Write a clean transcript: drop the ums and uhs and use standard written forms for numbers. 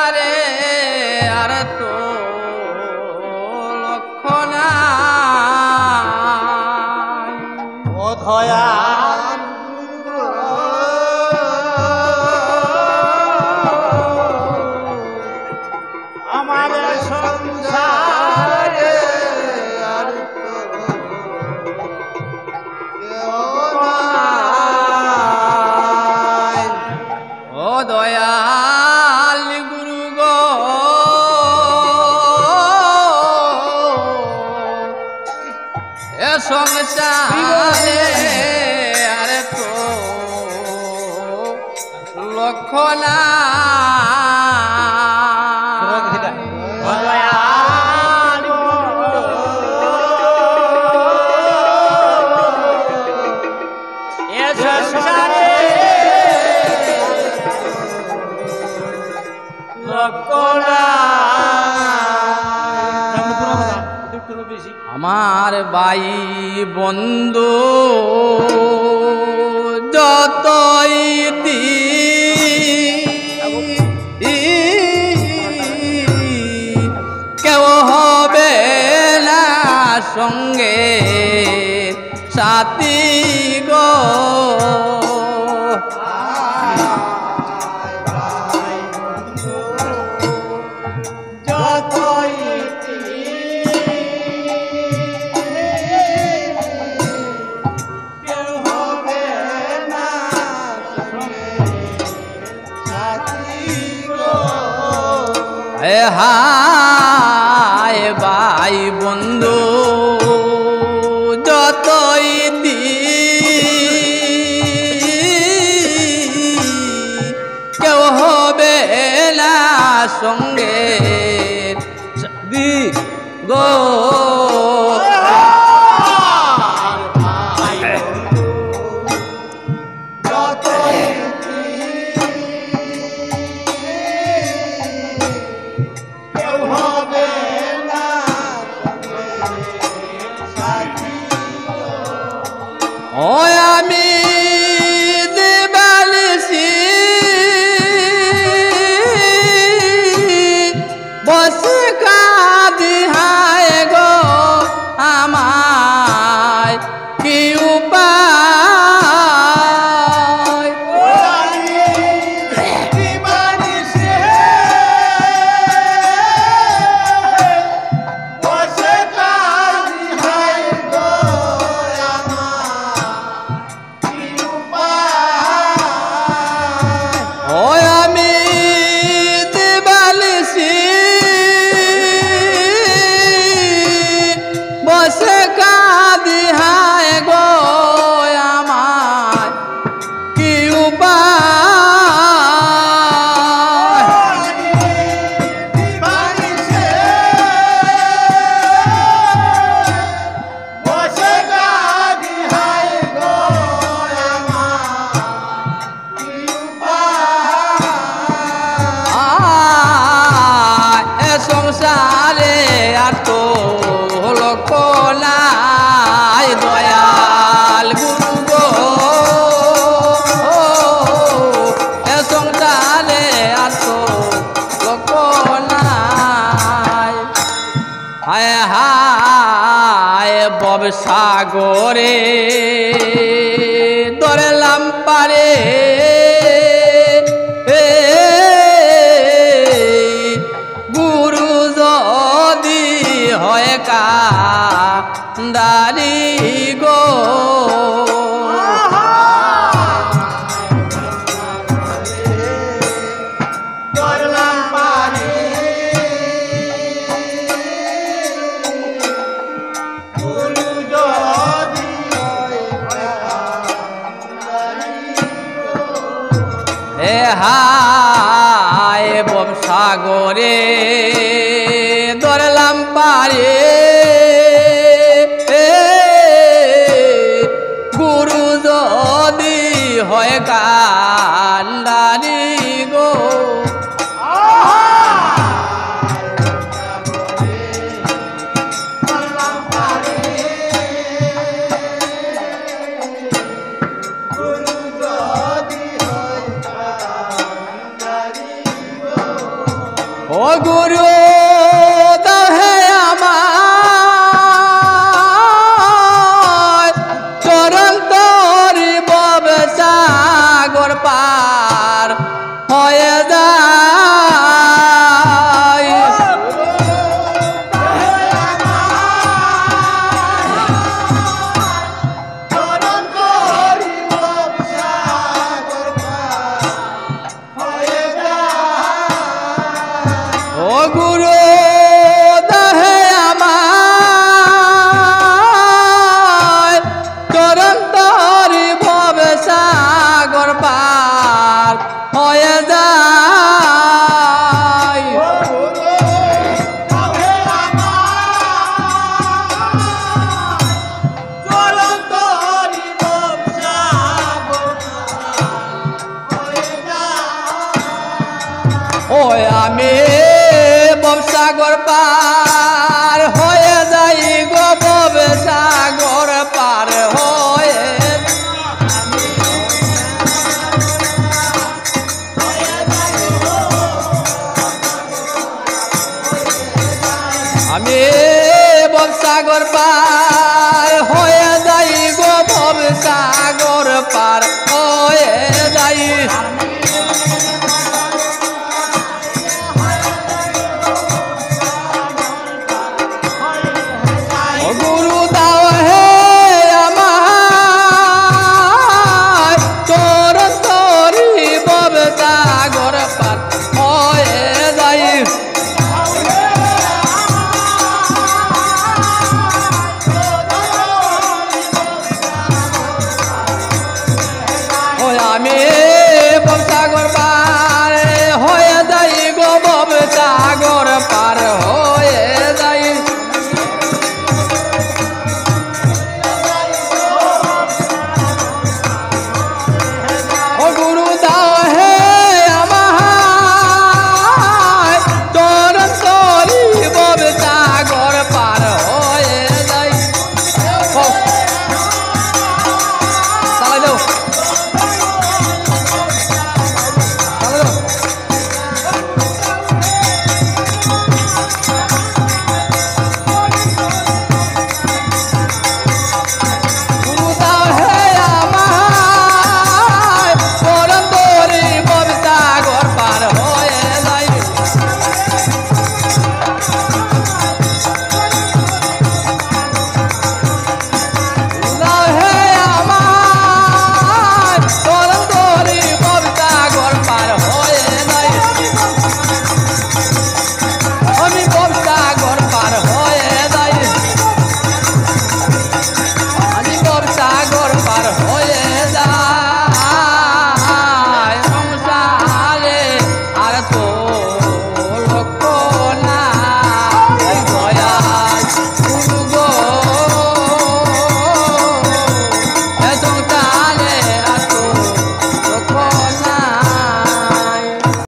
সংসারে আর তো লক্ষ্য নাই ও দয়াল আমার সংসারে আর তো কেউ নাই। ও দয়াল গুরু গো এ সংসারে আর তো লক্ষ্য নাই ও দয়াল এ সংসারে আমার ভাই বন্ধু যতই কেউ হবে না সঙ্গে সাথী গো হায় ভাই বন্ধু যতই কেউ হবে না সঙ্গে গো ও আমি দেবালিসি বসে কাঁদি হায় গো আমায় কি উপায় ও আমি দেবালিসি বসে কাঁদি হায় গো আমায় কি সংসারে আর তো লক্ষ্য নাই দয়াল গুরু গো এ সংসারে আর তো লক্ষ্য নাই হায় হায় ববসাগরে ধরলাম পারে হয় কান্দারি গো হে হায় ববসাগরে ধরলাম পারে গুরু যদি হয় কা